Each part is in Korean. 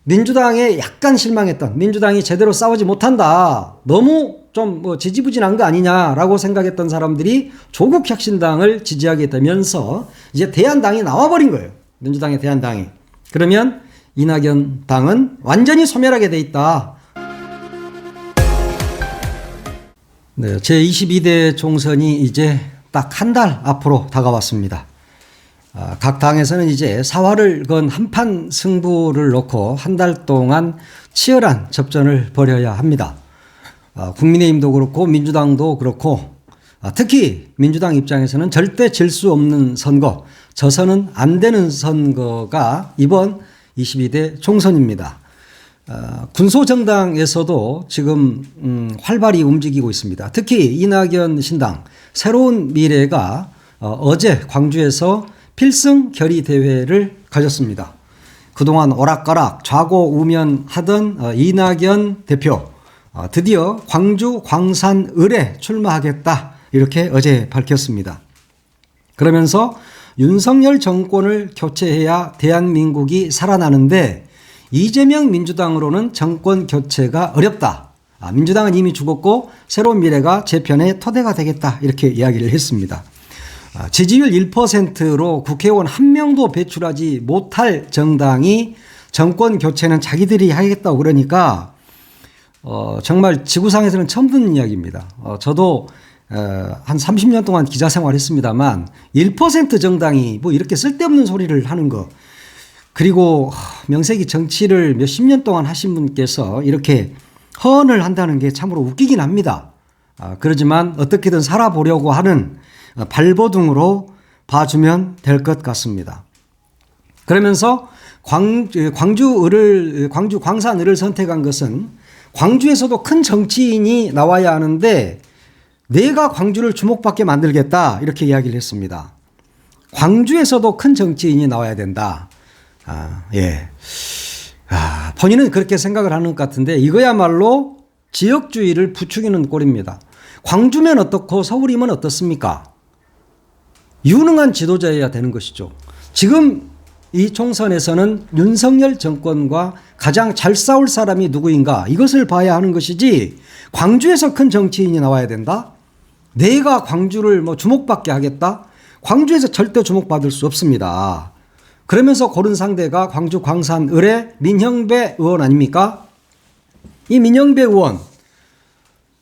민주당에 약간 실망했던, 민주당이 제대로 싸우지 못한다, 너무 좀 지지부진한 거 아니냐라고 생각했던 사람들이 조국 혁신당을 지지하게 되면서 이제 대안당이 나와버린 거예요. 민주당의 대안당이. 그러면 이낙연 당은 완전히 소멸하게 돼 있다. 네, 제22대 총선이 이제 딱 한 달 앞으로 다가왔습니다. 각 당에서는 이제 사활을 건 한판 승부를 놓고 한 달 동안 치열한 접전을 벌여야 합니다. 국민의힘도 그렇고 민주당도 그렇고, 특히 민주당 입장에서는 절대 질 수 없는 선거, 져서는 안 되는 선거가 이번 22대 총선입니다. 군소정당에서도 지금 활발히 움직이고 있습니다. 특히 이낙연 신당 새로운 미래가 어제 광주에서 필승 결의 대회를 가졌습니다. 그동안 오락가락 좌고우면하던 이낙연 대표, 드디어 광주 광산을에 출마하겠다, 이렇게 어제 밝혔습니다. 그러면서 윤석열 정권을 교체해야 대한민국이 살아나는데 이재명 민주당으로는 정권 교체가 어렵다. 민주당은 이미 죽었고 새로운 미래가 재편의 토대가 되겠다, 이렇게 이야기를 했습니다. 지지율 1%로 국회의원 한 명도 배출하지 못할 정당이 정권 교체는 자기들이 하겠다고 그러니까 정말 지구상에서는 처음 듣는 이야기입니다. 저도 한 30년 동안 기자 생활했습니다만 1% 정당이 뭐 이렇게 쓸데없는 소리를 하는 거, 그리고 명색이 정치를 몇십 년 동안 하신 분께서 이렇게 허언을 한다는 게 참으로 웃기긴 합니다. 그러지만 어떻게든 살아보려고 하는 발버둥으로 봐주면 될 것 같습니다. 그러면서 광주 광산을을 선택한 것은 광주에서도 큰 정치인이 나와야 하는데 내가 광주를 주목받게 만들겠다, 이렇게 이야기를 했습니다. 광주에서도 큰 정치인이 나와야 된다. 예. 본인은 그렇게 생각을 하는 것 같은데 이거야말로 지역주의를 부추기는 꼴입니다. 광주면 어떻고 서울이면 어떻습니까? 유능한 지도자여야 되는 것이죠. 지금 이 총선에서는 윤석열 정권과 가장 잘 싸울 사람이 누구인가, 이것을 봐야 하는 것이지 광주에서 큰 정치인이 나와야 된다? 내가 광주를 주목받게 하겠다? 광주에서 절대 주목받을 수 없습니다. 그러면서 고른 상대가 광주 광산을의 민형배 의원 아닙니까? 이 민형배 의원,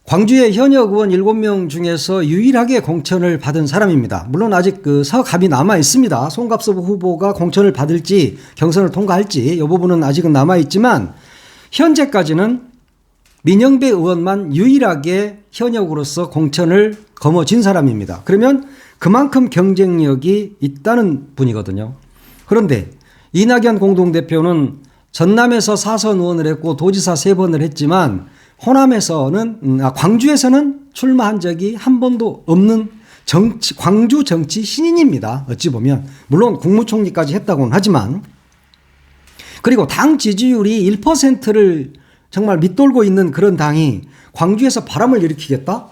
광주의 현역 의원 7명 중에서 유일하게 공천을 받은 사람입니다. 물론 아직 그 서갑이 남아 있습니다. 송갑섭 후보가 공천을 받을지 경선을 통과할지 이 부분은 아직은 남아 있지만 현재까지는 민형배 의원만 유일하게 현역으로서 공천을 거머쥔 사람입니다. 그러면 그만큼 경쟁력이 있다는 분이거든요. 그런데 이낙연 공동대표는 전남에서 4선 의원을 했고 도지사 3번을 했지만 광주에서는 출마한 적이 한 번도 없는 광주 정치 신인입니다. 어찌 보면. 물론 국무총리까지 했다고는 하지만. 그리고 당 지지율이 1%를 정말 밑돌고 있는 그런 당이 광주에서 바람을 일으키겠다?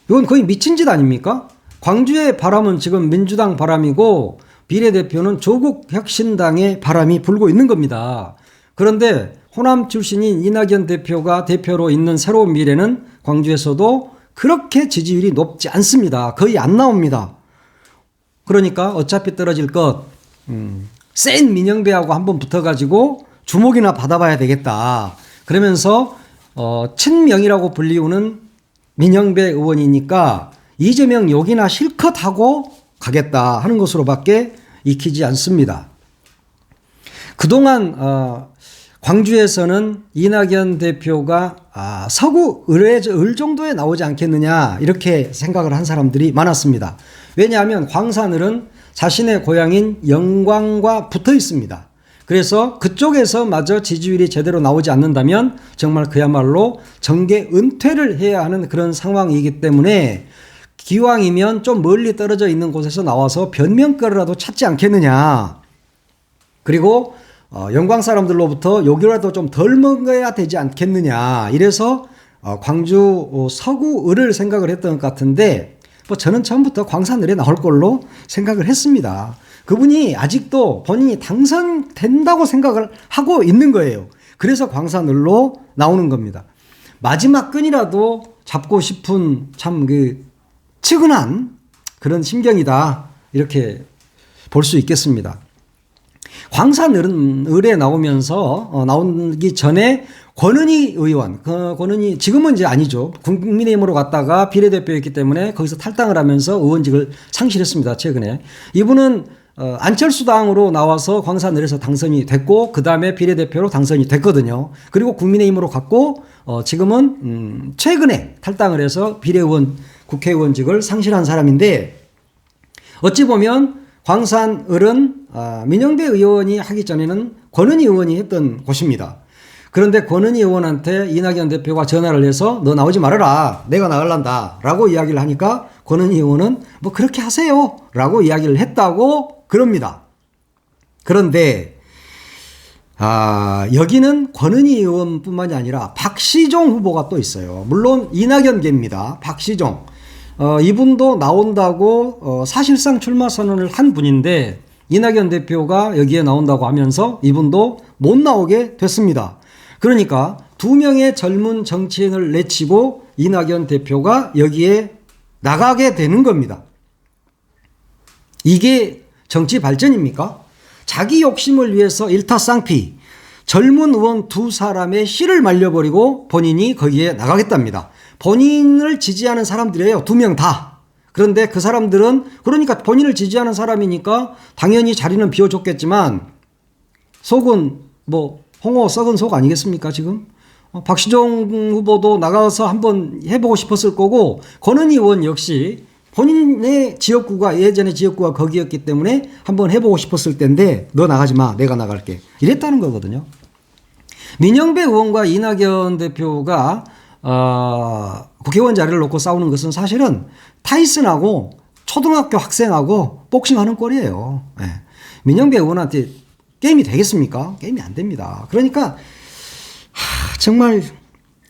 이건 거의 미친 짓 아닙니까? 광주의 바람은 지금 민주당 바람이고 비례대표는 조국 혁신당의 바람이 불고 있는 겁니다. 그런데 호남 출신인 이낙연 대표가 대표로 있는 새로운 미래는 광주에서도 그렇게 지지율이 높지 않습니다. 거의 안 나옵니다. 그러니까 어차피 떨어질 것, 센 민영배하고 한번 붙어가지고 주목이나 받아봐야 되겠다. 그러면서 친명이라고 불리우는 민영배 의원이니까 이재명 욕이나 실컷 하고 가겠다 하는 것으로밖에 익히지 않습니다. 그동안 광주에서는 이낙연 대표가 서구 을 정도에 나오지 않겠느냐, 이렇게 생각을 한 사람들이 많았습니다. 왜냐하면 광산을은 자신의 고향인 영광과 붙어 있습니다. 그래서 그쪽에서 마저 지지율이 제대로 나오지 않는다면 정말 그야말로 정계 은퇴를 해야 하는 그런 상황이기 때문에 기왕이면 좀 멀리 떨어져 있는 곳에서 나와서 변명거리라도 찾지 않겠느냐. 그리고 영광 사람들로부터 욕이라도 좀 덜 먹어야 되지 않겠느냐. 이래서 광주 서구을을 생각을 했던 것 같은데 저는 처음부터 광산을에 나올 걸로 생각을 했습니다. 그분이 아직도 본인이 당선된다고 생각을 하고 있는 거예요. 그래서 광산을로 나오는 겁니다. 마지막 끈이라도 잡고 싶은 참 측은한 그런 심경이다. 이렇게 볼 수 있겠습니다. 광산을에 나오면서 나오기 전에 권은희 의원, 권은희 지금은 이제 아니죠. 국민의힘으로 갔다가 비례대표였기 때문에 거기서 탈당을 하면서 의원직을 상실했습니다. 최근에. 이분은 안철수당으로 나와서 광산을에서 당선이 됐고 그 다음에 비례대표로 당선이 됐거든요. 그리고 국민의힘으로 갔고 지금은 최근에 탈당을 해서 비례의원 국회의원직을 상실한 사람인데 어찌 보면 광산을은 민영배 의원이 하기 전에는 권은희 의원이 했던 곳입니다. 그런데 권은희 의원한테 이낙연 대표가 전화를 해서 너 나오지 말아라. 내가 나갈란다. 라고 이야기를 하니까 권은희 의원은 뭐 그렇게 하세요. 라고 이야기를 했다고 그럽니다. 그런데 여기는 권은희 의원뿐만이 아니라 박시종 후보가 또 있어요. 물론 이낙연계입니다. 박시종. 이분도 나온다고 사실상 출마 선언을 한 분인데 이낙연 대표가 여기에 나온다고 하면서 이분도 못 나오게 됐습니다. 그러니까 두 명의 젊은 정치인을 내치고 이낙연 대표가 여기에 나가게 되는 겁니다. 이게 정치 발전입니까? 자기 욕심을 위해서 일타쌍피 젊은 의원 두 사람의 씨를 말려버리고 본인이 거기에 나가겠답니다. 본인을 지지하는 사람들이에요. 두 명 다. 그런데 그 사람들은 그러니까 본인을 지지하는 사람이니까 당연히 자리는 비워줬겠지만 속은 뭐 홍어 썩은 속 아니겠습니까 지금? 박시종 후보도 나가서 한번 해보고 싶었을 거고 권은희 의원 역시 본인의 지역구가 예전에 지역구가 거기였기 때문에 한번 해보고 싶었을 텐데 너 나가지 마 내가 나갈게 이랬다는 거거든요. 민영배 의원과 이낙연 대표가 국회의원 자리를 놓고 싸우는 것은 사실은 타이슨하고 초등학교 학생하고 복싱하는 꼴이에요. 네. 민영배 의원한테 게임이 되겠습니까? 게임이 안 됩니다. 그러니까 정말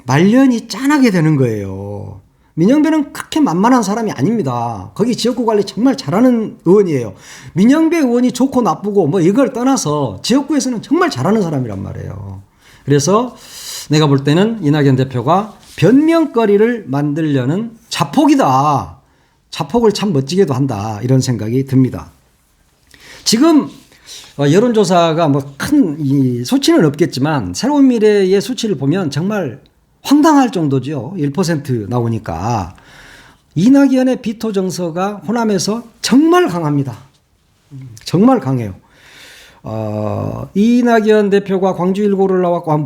말년이 짠하게 되는 거예요. 민영배는 그렇게 만만한 사람이 아닙니다. 거기 지역구 관리 정말 잘하는 의원이에요. 민영배 의원이 좋고 나쁘고 뭐 이걸 떠나서 지역구에서는 정말 잘하는 사람이란 말이에요. 그래서 내가 볼 때는 이낙연 대표가 변명거리를 만들려는 자폭이다. 자폭을 참 멋지게도 한다. 이런 생각이 듭니다. 지금 여론조사가 뭐 큰 수치는 없겠지만 새로운 미래의 수치를 보면 정말 황당할 정도죠. 1% 나오니까. 이낙연의 비토 정서가 호남에서 정말 강합니다. 정말 강해요. 이낙연 대표가 광주 1고를 나왔고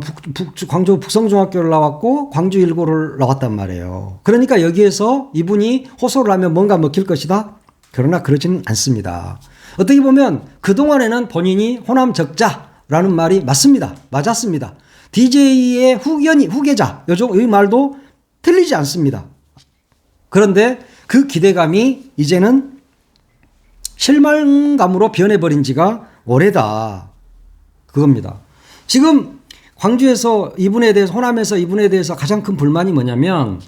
광주 북성중학교를 나왔고 광주 1고를 나왔단 말이에요. 그러니까 여기에서 이분이 호소를 하면 뭔가 먹힐 것이다. 그러나 그러지는 않습니다. 어떻게 보면 그동안에는 본인이 호남 적자라는 말이 맞습니다. 맞았습니다. DJ의 후계자 이 말도 틀리지 않습니다. 그런데 그 기대감이 이제는 실망감으로 변해버린 지가 오래다. 그겁니다. 지금 광주에서 이분에 대해서 호남에서 이분에 대해서 가장 큰 불만이 뭐냐면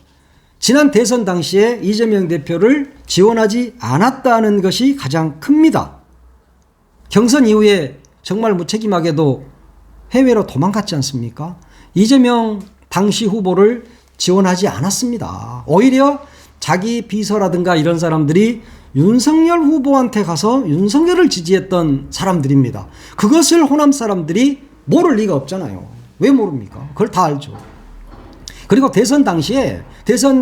지난 대선 당시에 이재명 대표를 지원하지 않았다는 것이 가장 큽니다. 경선 이후에 정말 무책임하게도 해외로 도망갔지 않습니까? 이재명 당시 후보를 지원하지 않았습니다. 오히려 자기 비서라든가 이런 사람들이 윤석열 후보한테 가서 윤석열을 지지했던 사람들입니다. 그것을 호남 사람들이 모를 리가 없잖아요. 왜 모릅니까? 그걸 다 알죠. 그리고 대선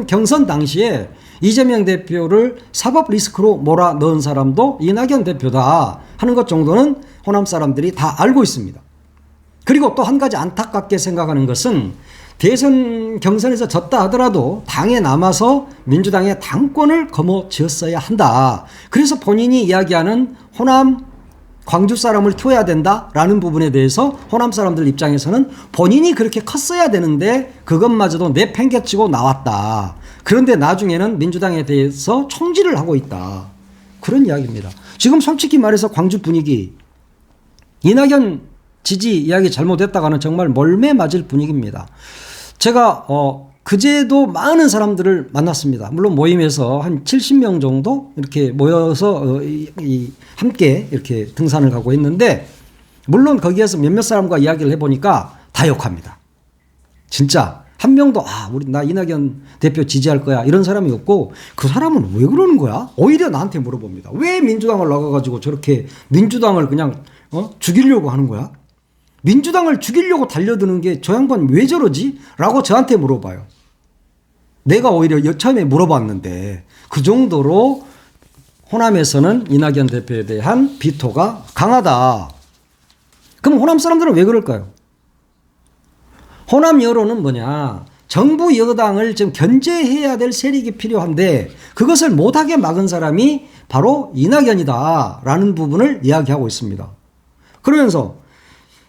경선 당시에 이재명 대표를 사법 리스크로 몰아넣은 사람도 이낙연 대표다 하는 것 정도는 호남 사람들이 다 알고 있습니다. 그리고 또 한 가지 안타깝게 생각하는 것은 대선 경선에서 졌다 하더라도 당에 남아서 민주당의 당권을 거머쥐었어야 한다. 그래서 본인이 이야기하는 호남 광주 사람을 키워야 된다라는 부분에 대해서 호남 사람들 입장에서는 본인이 그렇게 컸어야 되는데 그것마저도 내팽개치고 나왔다. 그런데 나중에는 민주당에 대해서 총질을 하고 있다. 그런 이야기입니다. 지금 솔직히 말해서 광주 분위기 이낙연 지지 이야기 잘못했다가는 정말 몰매 맞을 분위기입니다. 제가 그제도 많은 사람들을 만났습니다. 물론 모임에서 한 70명 정도 이렇게 모여서 함께 이렇게 등산을 가고 했는데, 물론 거기에서 몇몇 사람과 이야기를 해보니까 다 욕합니다. 진짜 한 명도 나 이낙연 대표 지지할 거야 이런 사람이 없고, 그 사람은 왜 그러는 거야? 오히려 나한테 물어봅니다. 왜 민주당을 나가가지고 저렇게 민주당을 그냥 죽이려고 하는 거야? 민주당을 죽이려고 달려드는 게 저 양반 왜 저러지? 라고 저한테 물어봐요. 내가 오히려 처음에 물어봤는데, 그 정도로 호남에서는 이낙연 대표에 대한 비토가 강하다. 그럼 호남 사람들은 왜 그럴까요? 호남 여론은 뭐냐? 정부 여당을 지금 견제해야 될 세력이 필요한데 그것을 못하게 막은 사람이 바로 이낙연이다라는 부분을 이야기하고 있습니다. 그러면서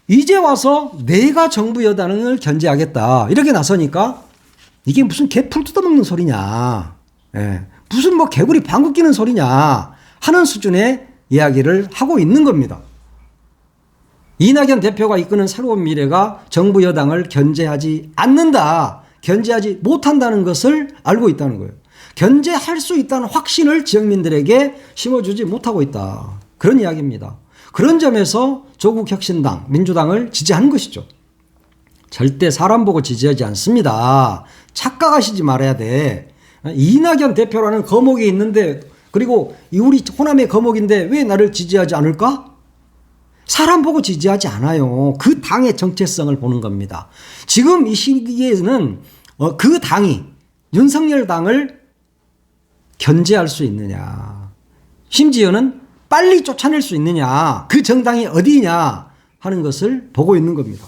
이제 와서 내가 정부 여당을 견제하겠다 이렇게 나서니까 이게 무슨 개풀 뜯어먹는 소리냐, 무슨 뭐 개구리 방귀 뀌는 소리냐 하는 수준의 이야기를 하고 있는 겁니다. 이낙연 대표가 이끄는 새로운 미래가 정부 여당을 견제하지 않는다, 견제하지 못한다는 것을 알고 있다는 거예요. 견제할 수 있다는 확신을 지역민들에게 심어주지 못하고 있다, 그런 이야기입니다. 그런 점에서 조국혁신당, 민주당을 지지하는 것이죠. 절대 사람 보고 지지하지 않습니다. 착각하시지 말아야 돼. 이낙연 대표라는 거목이 있는데, 그리고 우리 호남의 거목인데 왜 나를 지지하지 않을까? 사람 보고 지지하지 않아요. 그 당의 정체성을 보는 겁니다. 지금 이 시기에는 그 당이 윤석열 당을 견제할 수 있느냐, 심지어는 빨리 쫓아낼 수 있느냐, 그 정당이 어디냐 하는 것을 보고 있는 겁니다.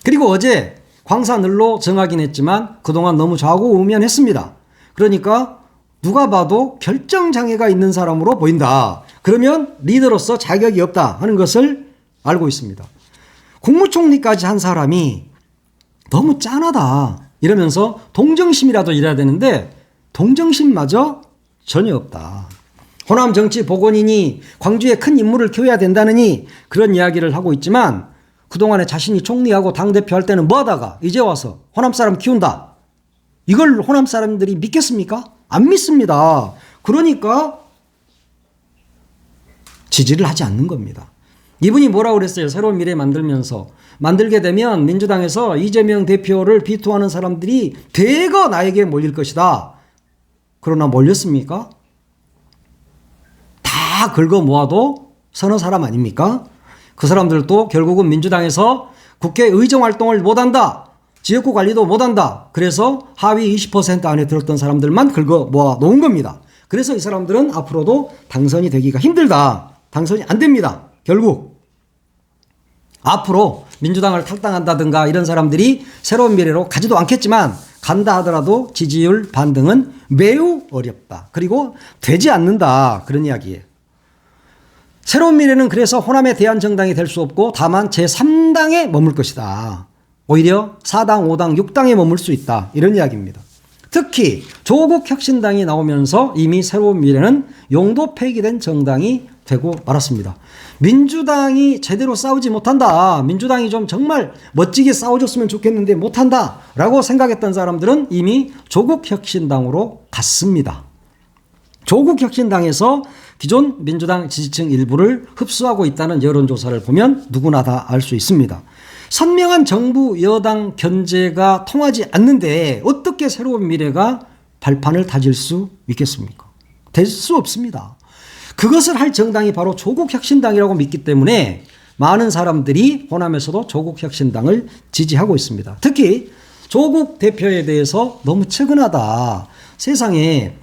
그리고 어제 광산을로 정하긴 했지만 그동안 너무 좌고우면했습니다. 그러니까 누가 봐도 결정장애가 있는 사람으로 보인다. 그러면 리더로서 자격이 없다 하는 것을 알고 있습니다. 국무총리까지 한 사람이 너무 짠하다 이러면서 동정심이라도 이래야 되는데 동정심마저 전혀 없다. 호남 정치 복원이니 광주에 큰 인물을 키워야 된다느니 그런 이야기를 하고 있지만, 그동안에 자신이 총리하고 당대표 할 때는 뭐 하다가 이제 와서 호남 사람 키운다, 이걸 호남 사람들이 믿겠습니까? 안 믿습니다. 그러니까 지지를 하지 않는 겁니다. 이분이 뭐라고 그랬어요? 새로운 미래 만들면서, 만들게 되면 민주당에서 이재명 대표를 비토하는 사람들이 대거 나에게 몰릴 것이다. 그러나 몰렸습니까? 다 긁어 모아도 서너 사람 아닙니까? 그 사람들도 결국은 민주당에서 국회 의정 활동을 못한다, 지역구 관리도 못한다, 그래서 하위 20% 안에 들었던 사람들만 긁어 모아 놓은 겁니다. 그래서 이 사람들은 앞으로도 당선이 되기가 힘들다, 당선이 안 됩니다. 결국 앞으로 민주당을 탈당한다든가 이런 사람들이 새로운 미래로 가지도 않겠지만, 간다 하더라도 지지율 반등은 매우 어렵다, 그리고 되지 않는다, 그런 이야기예요. 새로운 미래는 그래서 호남의 대한정당이 될 수 없고 다만 제3당에 머물 것이다. 오히려 4당, 5당, 6당에 머물 수 있다, 이런 이야기입니다. 특히 조국혁신당이 나오면서 이미 새로운 미래는 용도 폐기된 정당이 되고 말았습니다. 민주당이 제대로 싸우지 못한다, 민주당이 좀 정말 멋지게 싸워줬으면 좋겠는데 못한다 라고 생각했던 사람들은 이미 조국혁신당으로 갔습니다. 조국혁신당에서 기존 민주당 지지층 일부를 흡수하고 있다는 여론조사를 보면 누구나 다 알 수 있습니다. 선명한 정부 여당 견제가 통하지 않는데 어떻게 새로운 미래가 발판을 다질 수 있겠습니까? 될 수 없습니다. 그것을 할 정당이 바로 조국혁신당이라고 믿기 때문에 많은 사람들이 호남에서도 조국혁신당을 지지하고 있습니다. 특히 조국 대표에 대해서 너무 측은하다, 세상에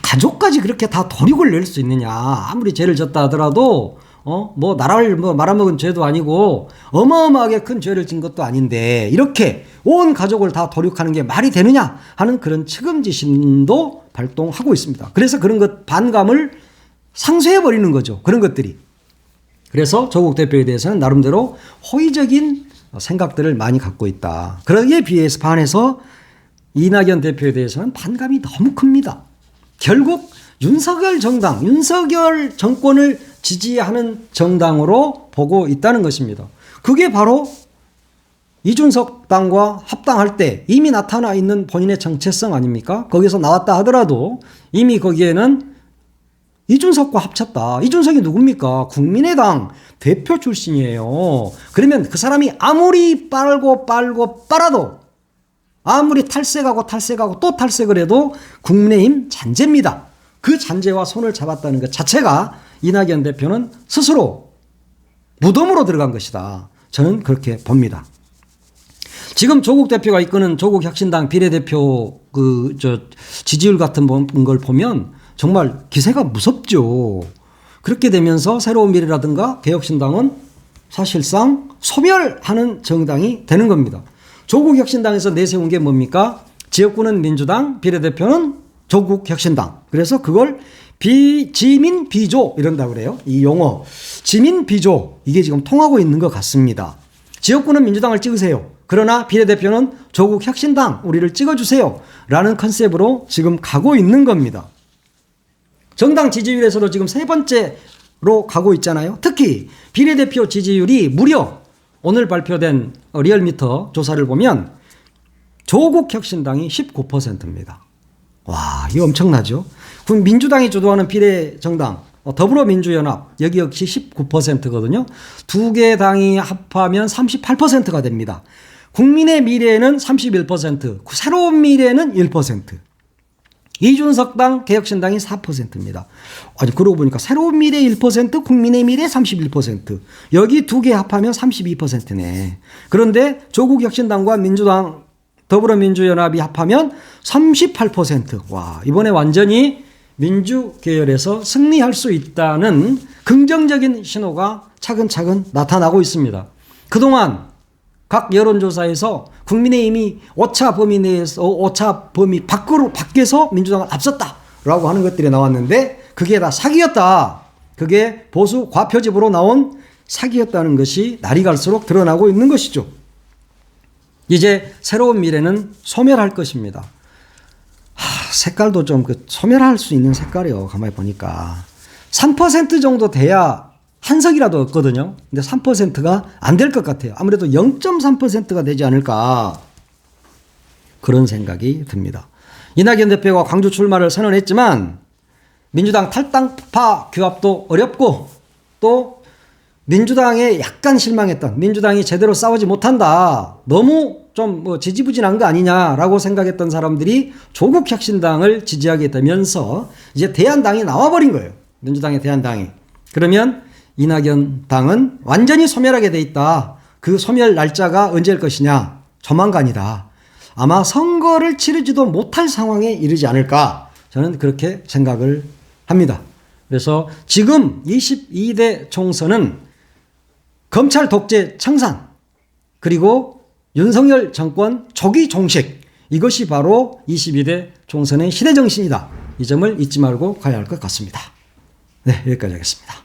가족까지 그렇게 다 도륙을 낼 수 있느냐, 아무리 죄를 졌다 하더라도 뭐 나라를 말아먹은 죄도 아니고 어마어마하게 큰 죄를 진 것도 아닌데 이렇게 온 가족을 다 도륙하는 게 말이 되느냐 하는 그런 측은지심도 발동하고 있습니다. 그래서 그런 것 반감을 상쇄해버리는 거죠, 그런 것들이. 그래서 조국 대표에 대해서는 나름대로 호의적인 생각들을 많이 갖고 있다. 그러기에 비해서 반해서 이낙연 대표에 대해서는 반감이 너무 큽니다. 결국 윤석열 정당, 윤석열 정권을 지지하는 정당으로 보고 있다는 것입니다. 그게 바로 이준석 당과 합당할 때 이미 나타나 있는 본인의 정체성 아닙니까? 거기서 나왔다 하더라도 이미 거기에는 이준석과 합쳤다. 이준석이 누굽니까? 국민의당 대표 출신이에요. 그러면 그 사람이 아무리 빨고 빨아도 아무리 탈색하고 또 탈색을 해도 국민의힘 잔재입니다. 그 잔재와 손을 잡았다는 것 자체가 이낙연 대표는 스스로 무덤으로 들어간 것이다. 저는 그렇게 봅니다. 지금 조국 대표가 이끄는 조국혁신당 비례대표 지지율 같은 걸 보면 정말 기세가 무섭죠. 그렇게 되면서 새로운 미래라든가 개혁신당은 사실상 소멸하는 정당이 되는 겁니다. 조국혁신당에서 내세운 게 뭡니까? 지역구는 민주당, 비례대표는 조국혁신당. 그래서 그걸 지민 비조 이런다고 그래요. 이 용어 지민 비조 이게 지금 통하고 있는 것 같습니다. 지역구는 민주당을 찍으세요. 그러나 비례대표는 조국혁신당 우리를 찍어주세요. 라는 컨셉으로 지금 가고 있는 겁니다. 정당 지지율에서도 지금 세 번째로 가고 있잖아요. 특히 비례대표 지지율이 무려 오늘 발표된 리얼미터 조사를 보면 조국혁신당이 19%입니다. 와, 이거 엄청나죠? 그럼 민주당이 주도하는 비례정당 더불어민주연합 여기 역시 19%거든요. 두 개 당이 합하면 38%가 됩니다. 국민의 미래는 31%, 새로운 미래는 1%. 이준석 당 개혁신당이 4%입니다. 아니 그러고 보니까 새로운 미래 1%, 국민의 미래 31%. 여기 두 개 합하면 32%네. 그런데 조국혁신당과 민주당 더불어민주연합이 합하면 38%. 와, 이번에 완전히 민주계열에서 승리할 수 있다는 긍정적인 신호가 차근차근 나타나고 있습니다. 그동안 각 여론조사에서 국민의힘이 오차 범위 내에서 오차 범위 밖에서 민주당을 앞섰다라고 하는 것들이 나왔는데 그게 다 사기였다. 그게 보수 과표집으로 나온 사기였다는 것이 날이 갈수록 드러나고 있는 것이죠. 이제 새로운 미래는 소멸할 것입니다. 색깔도 좀 소멸할 수 있는 색깔이요. 가만히 보니까 3% 정도 돼야 한 석이라도 없거든요. 근데 3%가 안 될 것 같아요. 아무래도 0.3%가 되지 않을까 그런 생각이 듭니다. 이낙연 대표가 광주 출마를 선언했지만 민주당 탈당파 규합도 어렵고 또 민주당에 약간 실망했던 민주당이 제대로 싸우지 못한다. 너무 좀 지지부진한 거 아니냐라고 생각했던 사람들이 조국혁신당을 지지하게 되면서 이제 대안당이 나와버린 거예요. 민주당의 대안당이. 그러면 이낙연 당은 완전히 소멸하게 돼 있다. 그 소멸 날짜가 언제일 것이냐? 조만간이다. 아마 선거를 치르지도 못할 상황에 이르지 않을까? 저는 그렇게 생각을 합니다. 그래서 지금 22대 총선은 검찰 독재 청산 그리고 윤석열 정권 조기 종식 이것이 바로 22대 총선의 시대정신이다. 이 점을 잊지 말고 가야 할 것 같습니다. 네, 여기까지 하겠습니다.